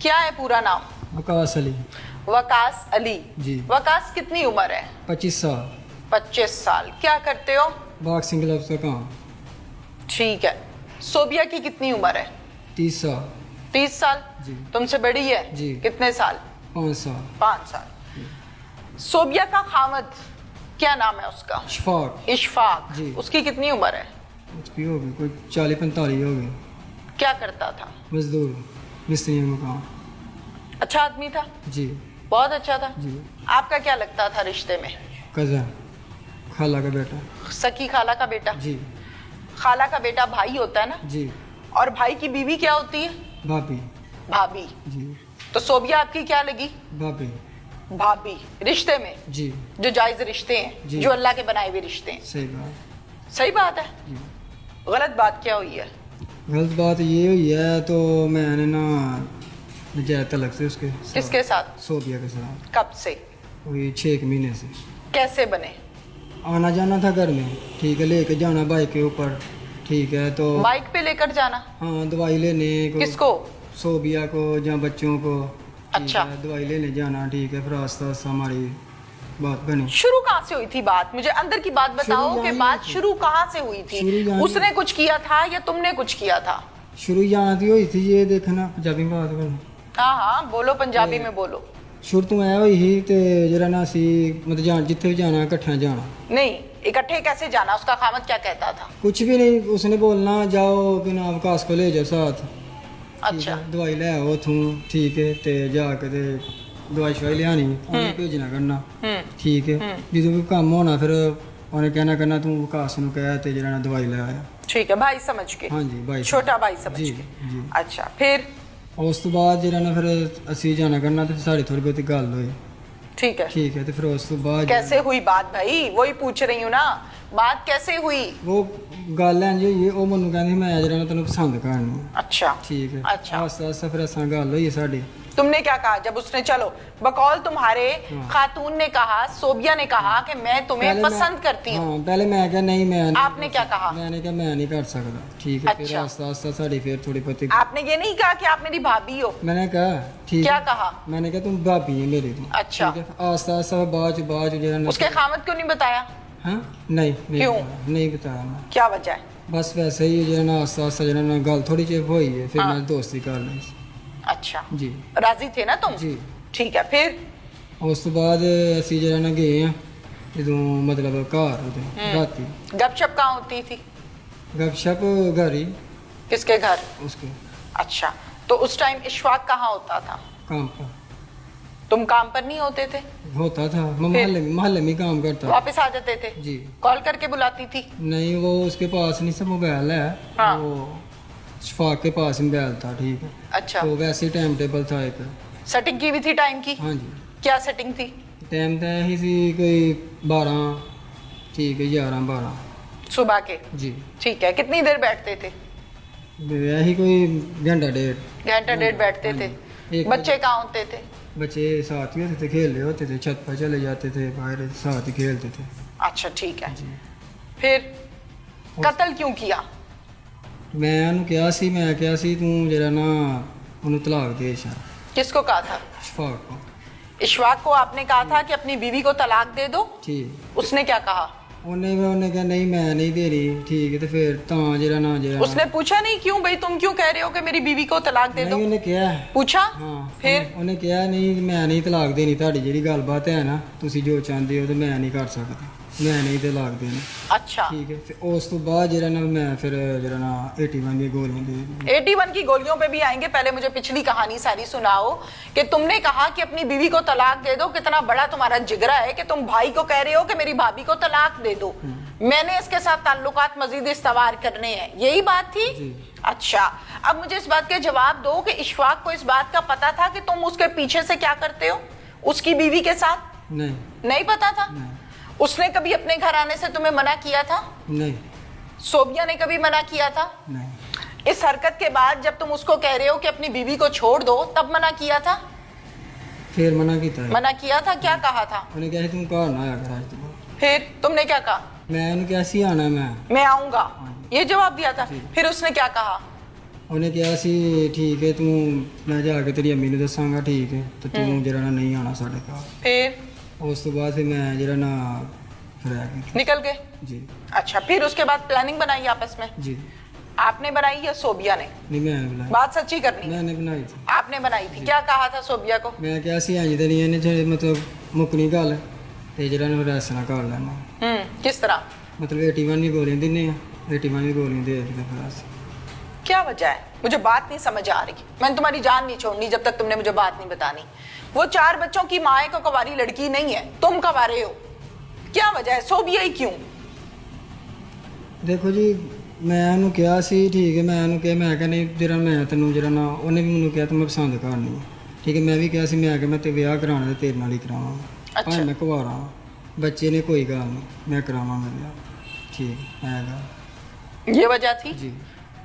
क्या है पूरा नाम? वकास अली। वकास अली जी। वकास कितनी उम्र है? 25 साल। 25 साल। क्या करते हो? बॉक्सिंग ग्लव्स का काम। ठीक है। सोबिया की कितनी उम्र है? 30 साल। 30 साल। जी। तुमसे बड़ी है? जी। कितने साल? 5 साल। 5 साल। सोबिया का खामद क्या नाम है उसका? इशफाक। इशफाक। जी। उसकी कितनी उम्र है? उसकी होगी कोई 40-45 होगी। क्या करता था? मजदूर मिस्त्री में काम। अच्छा आदमी था? जी। बहुत अच्छा था? जी। आपका क्या लगता था रिश्ते में? कज़न, खाला का बेटा। सकी खाला का बेटा? जी। खाला का बेटा भाई होता है ना? जी। और भाई की बीवी क्या होती है? भाभी। भाभी। जी। तो सोबिया आपकी क्या लगी? भाभी। भाभी। रिश्ते में जी। जो जायज रिश्ते हैं, जी। जो अल्लाह के बनाए हुए रिश्ते हैं। सही बात। सही बात है। जी। गलत बात क्या हुई है? गलत बात ये हुई है तो मैंने ना नजायज तलक से उसके साथ- किसके साथ? सोबिया के साथ। कब से? वही 6 महीने से। कैसे बने? आना जाना था घर में, ठीक है, लेके जाना बाइक के ऊपर, ठीक है, तो बाइक पे लेकर जाना? हाँ दवाई लेने को। किसको? सोबिया को या बच्चों को, ठीक अच्छा। है, दवाई लेने जाना, ठीक है, फिर आस्ता आस्ता हमारी बात बनी। शुरू कहाँ से हुई थी बात? मुझे अंदर की बात बताओ शुरू कि यहीं बात थी। शुरू कहाँ से हुई शुरू थी? यहीं- उसने कुछ किया था या तुमने कुछ किया था? शुरू यहाँ थी हुई थी, ये देखना पंजाबी में बात करना। हाँ हाँ बोलो, पंजाबी में बोलो। शुरू तो ऐ हुई ही ते जरा ना सी मतलब जान जिथे भी जाना इकट्ठे जाना। नहीं, इकट्ठे कैसे जाना? उसका खामद क्या कहता था? कुछ भी नहीं, उसने बोलना जाओ कि ना विकास को ले जाओ साथ, ठीक अच्छा। है, दवाई ले आओ उथों, ठीक है, ते जाके ते दवाई शवाई लियानी, उन्हें भेजना करना, ठीक है, जो भी काम होना फिर उन्हें कहना करना तू विकास नूं कह ते जरा ना दवाई ले आया। ठीक है, भाई समझ के। हाँ जी भाई। छोटा भाई समझ जी, के। जी। अच्छा, फिर? उस तो बाद जरा ना फिर असी जाना करना ते साड़ी थोड़ी बहुत गल हुई, ठीक है। ठीक है, तो फिर उस तो बाद कैसे हुई बात भाई? वही पूछ रही हूँ ना, बात कैसे हुई? वो गल है जी ये वो मैनू कहंदी मैं जरा ना तेन पसंद करनी। अच्छा। ठीक है। अच्छा। आस्ता आस्ता फिर असा गल हुई साड़ी। तुमने क्या कहा जब उसने, चलो बकौल तुम्हारे हाँ। खातून ने कहा, सोबिया ने कहा कि मैं तुम्हें पहले मैं- पसंद करती हूँ, हाँ, पहले मैं क्या नहीं मैं नहीं आपने क्या कहा? मैंने कहा मैं नहीं कर सकता, ठीक है, फिर अच्छा। आस्ता आस्ता साड़ी फिर थोड़ी बहुत आपने ये नहीं कहा कि आप मेरी भाभी हो? मैंने कहा ठीक क्या है, कहा? मैंने कहा तुम भाभी है मेरी तुम, अच्छा। ठीक है, आस्ता आस्ता बाद जरा ना- उसके खामद क्यों नहीं बताया? हाँ नहीं क्यों? बताया, नहीं बताया मैं, क्या वजह है? बस वैसे ही जरा ना आस्ता आस्ता जरा ना गल थोड़ी चेप हुई है, फिर हाँ। मैं दोस्ती कर ली। अच्छा, जी। राजी थे ना तुम? जी। ठीक है, फिर? उस तो बाद असी जरा ना गए हैं जो मतलब घर उधर राती गपशप कहाँ होती थी? गपशप घर ही किसके घर? उसके अच्छा, तो उस टाइम इशफाक कहाँ होता था? काम पर तुम काम पर नहीं होते थे? होता था, मैं मोहल्ले में काम करता। वापस आ जाते थे? जी। कॉल करके बुलाती थी? नहीं वो उसके पास नहीं, सब मोबाइल है, हाँ। वो शफाक के पास ही मोबाइल था, ठीक है, अच्छा। तो वैसे ही टाइम टेबल था एक। सेटिंग की भी थी टाइम की? हाँ जी। क्या सेटिंग थी? टाइम था ही सी कोई 12, ठीक है, 11-12। सुबह के? जी। ठीक है, कितनी देर बैठते थे? यही कोई घंटा डेढ़। घंटा डेढ़ बैठते हाँ थे? जी। एक बच्चे कहाँ होते थे? बच्चे साथ ही होते थे, खेल रहे होते थे, छत पर चले जाते थे, बाहर साथ ही खेलते थे। अच्छा ठीक है, फिर कत्ल क्यों किया? मैं क्या सी तू जरा ना उन्हें तलाक दे छा। किसको कहा था? शफाक को। इशफाक को आपने कहा था कि अपनी बीवी को तलाक दे दो? ठीक। उसने क्या कहा? उन्हें कहा नहीं मैं नहीं दे रही, ठीक है, तो फिर जरा ना उसने पूछा नहीं क्यों भाई तुम क्यों कह रहे हो कि मेरी बीवी को तलाक दे दो? नहीं उन्हें किया है। पूछा? हाँ, फिर? उन्हें किया नहीं मैं नहीं तलाक देनी, ਤੁਹਾਡੀ ਜਿਹੜੀ ਗੱਲਬਾਤ ਹੈ ਨਾ ਤੁਸੀਂ ਜੋ ਚਾਹੁੰਦੇ ਹੋ ਤੇ मैं नहीं कर सकता, मैं नहीं तलाक देनी। अच्छा। ठीक है, फिर उस तो बाद जरा ना मैं फिर जरा ना 81 की गोलियां दे दी। 81 की गोलियों पे भी आएंगे, पहले मुझे पिछली कहानी सारी सुनाओ कि तुमने कहा कि अपनी बीवी को तलाक दे दो। कितना बड़ा तुम्हारा जिगरा है कि तुम भाई को कह रहे हो कि मेरी भाभी को तलाक दे दो। मैंने इसके साथ ताल्लुकात मजीद इस्तवार करने हैं, यही बात थी? जी। अच्छा, अब मुझे इस बात का जवाब दो कि इशफाक को इस बात का पता था कि तुम उसके पीछे से क्या करते हो उसकी बीवी के साथ? नहीं पता था? नहीं। उसने कभी अपने घर आने से तुम्हें मना किया था? नहीं सोबिया ने कभी मना किया था? नहीं। इस हरकत के बाद जब तुम उसको कह रहे हो कि अपनी बीवी को छोड़ दो, तब मना किया था? फिर मना किया। मना किया था, क्या कहा था? उन्हें कहा तुम घर ना आया कर आज तो। फिर तुमने क्या कहा? मैं उन्हें कैसी आना मैं मैं आऊंगा, ये जवाब दिया था। फिर उसने क्या कहा? ਉਹਨੇ ਕਿਹਾ ਸੀ ਠੀਕ ਹੈ ਤੂੰ ਮੈਂ ਜਾ ਕੇ ਤੇਰੀ ਅੰਮੀ ਨੂੰ ਦੱਸਾਂਗਾ ਠੀਕ ਹੈ ਤੇ ਤੂੰ ਜਿਹੜਾ ਨਾ ਨਹੀਂ ਆਉਣਾ ਸਾਡੇ ਘਰ। फिर ਉਸ ਤੋਂ ਬਾਅਦ ਫਿਰ ਮੈਂ ਜਿਹੜਾ ਨਾ ਫਿਰ ਆ ਗਿਆ निकल गए। ਜੀ अच्छा, फिर उसके बाद प्लानिंग बनाई आपस में, ਜੀ आपने बनाई या सोबिया ने? ਨਹੀਂ ਮੈਂ ਬੁਲਾਇਆ बात सच्ची करनी, ਮੈंने ਬਣਾਈ ਸੀ। आपने बनाई थी। क्या कहा था सोबिया को? ਮੈਂ ਕਿਹਾ ਸੀ ਇੰਜ ਤੇ ਨਹੀਂ ਇਹਨੇ ਜਿਹੜੇ ਮਤਲਬ ਮੁੱਕਣੀ ਗੱਲ ਤੇ ਜਿਹੜਾ ਨਾ ਰੈਸ ਨਾ ਕਰ ਲੈਣਾ किस तरह? ਮਤਲਬ 81 ਦੀ ਗੋਲੀਆਂ ਦਿੰਨੇ ਆ 81 ਦੀ ਗੋਲੀਆਂ ਦੇ ਦਿੱਤੇ ਫਿਰ ਅਸੀਂ। क्या वजह है? मुझे बात नहीं समझ आ रही। मैंने तुम्हारी जान नहीं छोड़नी जब तक तुमने मुझे बात नहीं बतानी। वो 4 बच्चों की माँ है, को कवारी लड़की नहीं है, तुम कवारे हो। क्या वजह है? सोबिया ही क्यों? ਦੇਖੋ ਜੀ ਮੈਂ ਉਹਨੂੰ ਕਿਹਾ ਸੀ ਠੀਕ ਹੈ ਮੈਂ ਉਹਨੂੰ ਕਿਹਾ ਮੈਂ ਕਿਹਾ ਨਹੀਂ ਜਿਹੜਾ ਮੈਂ ਤੈਨੂੰ ਜਿਹੜਾ ਨਾ ਉਹਨੇ ਵੀ ਮੈਨੂੰ ਕਿਹਾ ਤੂੰ ਮੈਂ ਪਸੰਦ ਕਰਨੀ ਹੈ ਠੀਕ ਹੈ ਮੈਂ ਵੀ ਕਿਹਾ ਸੀ ਮੈਂ ਕਿ ਮੈਂ ਤੇ ਵਿਆਹ ਕਰਾਉਣਾ ਤੇ ਤੇਰੇ ਨਾਲ ਹੀ ਕਰਾਵਾਂਗਾ ਭਾਵੇਂ ਮੈਂ ਕੁਆਰਾ ਹਾਂ ਬੱਚੇ ਨੇ ਕੋਈ ਗੱਲ ਨਹੀਂ ਮੈਂ ਕਰਾਵਾਂਗਾ ਵਿਆਹ ਠੀਕ ਹੈਗਾ ये वजह थी। जी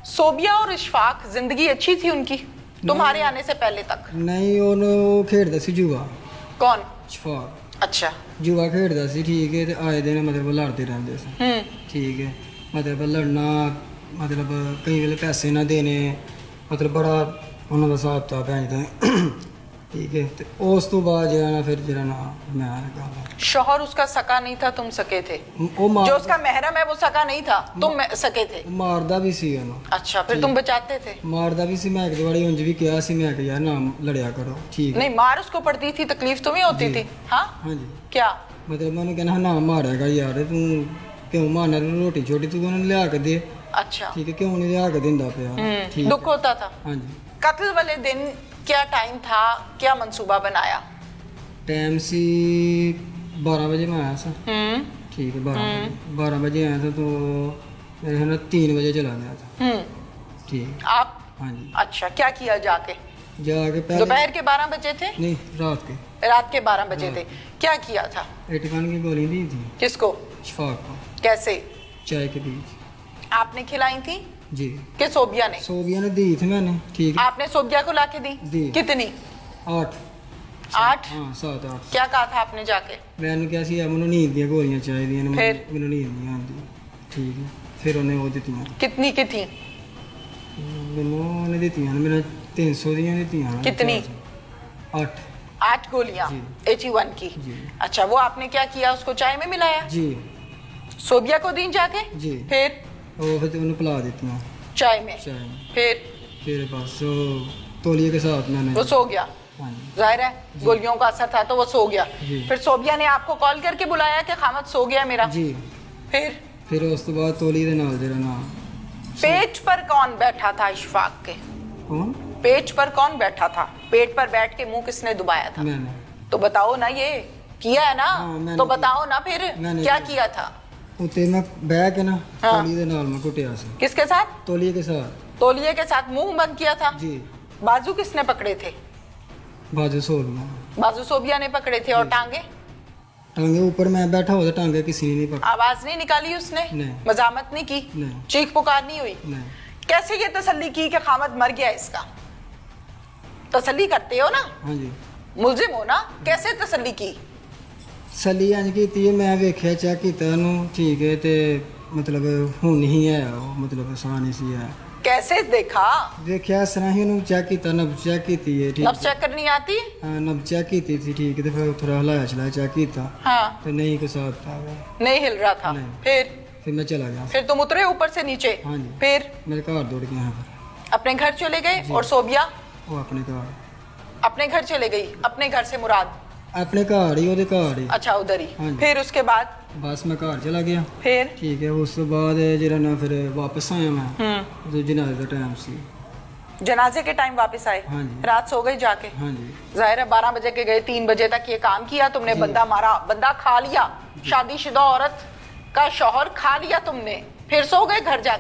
सोबिया और इशफाक जिंदगी अच्छी थी उनकी तुम्हारे आने से पहले तक? ਨਹੀਂ ਉਹਨੂੰ ਖੇਡਦਾ ਸੀ ਜੂਆ कौन? ਸ਼ਫਾਕ अच्छा। ਜੂਆ ਖੇਡਦਾ ਸੀ ਠੀਕ ਹੈ ਤੇ ਆਏ ਦਿਨ ਮਤਲਬ ਲੜਦੇ ਰਹਿੰਦੇ ਸੀ ਠੀਕ ਹੈ ਮਤਲਬ ਲੜਨਾ ਮਤਲਬ ਕਈ ਵੇਲੇ ਪੈਸੇ ਨਾ ਦੇਣੇ ਮਤਲਬ ਬੜਾ ਉਹਨਾਂ ਦਾ ਹਿਸਾਬ ਤਾਂ ਪੈਂਦਾ ਠੀਕ ਹੈ ਤੇ ਉਸ ਤੋਂ ਬਾਅਦ ਜਿਹੜਾ ਨਾ ਫਿਰ ਜਿਹੜਾ ਨਾ ਮੈਂ ਗੱਲ शौहर उसका सका नहीं था, तुम सके थे? ਉਹ जो ਮਾਰ उसका महरम है वो सका नहीं था, तुम सके थे? ਮਾਰਦਾ ਵੀ ਸੀ ਉਹਨੂੰ अच्छा, फिर तुम बचाते थे? ਮਾਰਦਾ ਵੀ ਸੀ ਮੈਂ ਇੱਕ ਦੋ ਵਾਰੀ ਉਂਝ ਵੀ ਕਿਹਾ ਸੀ ਮੈਂ ਕਿ ਯਾਰ ਨਾ ਲੜਿਆ ਕਰੋ ਠੀਕ ਹੈ नहीं, मार उसको पड़ती थी, तकलीफ तुम्हें होती थी? हाँ, ਹਾਂਜੀ क्या? ਮਤਲਬ ਮੈਂ ਉਹਨੂੰ ਕਹਿੰਦਾ ਨਾ ਮਾਰਿਆਗਾ ਯਾਰ ਤੂੰ ਕਿਉਂ ਮਾਰਨਾ ਤੂੰ ਰੋਟੀ ਛੋਟੀ ਤੂੰ ਉਹਨੂੰ ਲਿਆ ਕੇ ਦੇ अच्छा। ਠੀਕ ਹੈ ਕਿਉਂ ਨਹੀਂ ਲਿਆ ਕੇ ਦਿੰਦਾ ਪਿਆ ਠੀਕ दुख होता था। ਹਾਂਜੀ कत्ल वाले दिन क्या टाइम था, क्या मंसूबा बनाया? टाइम सी 12 बजे में आया था ठीक है 12 बजे आया था तो मेरे ख्याल 3 बजे चला गया था ठीक आप? हाँ जी अच्छा, क्या किया जाके? जाके पहले दोपहर के 12 बजे थे? नहीं रात के रात के 12 बजे थे। क्या किया था? 81 की गोली दी थी किसको? शफाक को कैसे? चाय के बीच आपने खिलाई थी जी कि सोबिया ने? सोबिया ने दी थी मैंने ठीक है आपने सोबिया को लाके दी? दी। कितनी? 8 8? हाँ 7 8 क्या कहा था आपने जाके? मैंने ਕਿਹਾ ਸੀ ਮੈਨੂੰ ਨੀਂਦ ਦੀਆਂ ਗੋਲੀਆਂ ਚਾਹੀਦੀਆਂ ਨੇ ਫਿਰ? ਮੈਨੂੰ ਨੀਂਦ ਨਹੀਂ ਆਉਂਦੀ ਠੀਕ ਹੈ ਫਿਰ ਉਹਨੇ ਉਹ ਦਿੱਤੀਆਂ कितनी की थी? ਮੈਨੂੰ ਉਹਨੇ ਦਿੱਤੀਆਂ ਨੇ ਮੈਨੂੰ 300 ਦੀਆਂ ਦਿੱਤੀਆਂ ਨੇ कितनी? 8 8 गोलियां जी। 81 की। जी। अच्छा, वो आपने क्या किया? उसको चाय में मिलाया? जी सोबिया को दी जाके? जी। फिर ਉਹ ਫਿਰ ਉਹਨੂੰ ਪਿਲਾ ਦਿੱਤੀਆਂ चाय में? चाय में फिर बस वो तौलिए के साथ मैंने वो सो गया? हाँ जी जाहिर है गोलियों का असर था तो वो सो गया। जी। फिर सोबिया ने आपको कॉल करके बुलाया कि खामद सो गया मेरा? जी फिर ਉਸ ਤੋਂ ਬਾਅਦ ਤੌਲੀਏ ਦੇ ਨਾਲ ਜਿਹੜਾ ਨਾ पेट पर कौन बैठा था इशफाक के? कौन पेट पर कौन बैठा था? पेट पर बैठ के मुंह किसने दुबाया था? मैंने तो बताओ ना, ये किया है ना? हाँ, मैंने तो बताओ ना फिर मैंने क्या किया। किया था? ਉੱਤੇ ਮੈਂ ਬਹਿ ਕੇ ਨਾ हाँ। ਤੌਲੀਏ ਦੇ ਨਾਲ ਮੈਂ ਕੁੱਟਿਆ ਸੀ किसके साथ? तौलिए के साथ तौलिए के साथ मुंह बंद किया था? जी बाजू किसने पकड़े थे? बाजू सोलियां बाजू सोबिया ने पकड़े थे। और टांगे? टांगे ऊपर मैं बैठा हुआ था टांगे किसी ने नहीं पकड़ा आवाज नहीं निकाली उसने? नहीं। मजामत नहीं की? नहीं। चीख पुकार नहीं हुई? नहीं कैसे ये तसल्ली की कि खामद मर गया इसका? तसल्ली करते हो ना, हाँ जी मुलजिम हो ना, कैसे तसल्ली की? ਸਲੀ ਇੰਜ ਕੀਤੀ ਹੈ ਮੈਂ ਵੇਖਿਆ ਚੈੱਕ ਕੀਤਾ ਉਹਨੂੰ ਠੀਕ ਹੈ ਤੇ ਮਤਲਬ ਹੁਣ ਨਹੀਂ ਹੈ ਉਹ ਮਤਲਬ ਆਸਾਨ ਹੀ ਸੀ ਹੈ कैसे देखा? ਵੇਖਿਆ ਇਸ ਤਰ੍ਹਾਂ ਹੀ ਉਹਨੂੰ ਚੈੱਕ ਕੀਤਾ ਨਬ ਚੈੱਕ ਕੀਤੀ ਹੈ ਠੀਕ नब्ज चेक करनी आती? ਹਾਂ ਨਬ ਚੈੱਕ ਕੀਤੀ ਸੀ ਠੀਕ ਹੈ ਤੇ ਫਿਰ ਥੋੜਾ ਹਲਾਇਆ ਚਲਾਇਆ ਚੈੱਕ ਕੀਤਾ हाँ, ਤੇ ਨਹੀਂ ਕੋਈ ਸਾਥ ਆ ਗਿਆ नहीं हिल रहा था। नहीं। फिर ਮੈਂ ਚਲਾ ਗਿਆ फिर तुम उतरे ऊपर से नीचे? हाँ जी। फिर ਮੇਰੇ ਘਰ ਦੌੜ ਗਿਆ ਫਿਰ अपने घर चले गए? और सोबिया ਉਹ ਆਪਣੇ ਘਰ अपने घर चले गई? अपने घर से मुराद? ਆਪਣੇ ਘਰ ਹੀ ਉਹਦੇ ਘਰ ਹੀ अच्छा, उधर ही। हाँ जी। फिर उसके बाद? ਬਸ ਮੈਂ ਘਰ ਚਲਾ ਗਿਆ फिर ਠੀਕ ਹੈ ਉਸ ਤੋਂ ਬਾਅਦ ਜਿਹੜਾ ਨਾ ਫਿਰ ਵਾਪਸ ਆਇਆ ਮੈਂ ਉਦੋਂ ਜਨਾਜ਼ੇ ਦਾ ਟਾਈਮ ਸੀ जनाजे के टाइम वापस आए? हाँ जी। रात सो गई जाके? हाँ जी जाहिर है 12 बजे के गए, 3 बजे तक ये काम किया तुमने, बंदा मारा, बंदा खा लिया, शादीशुदा औरत का शौहर खा लिया तुमने, फिर सो गए घर जाके?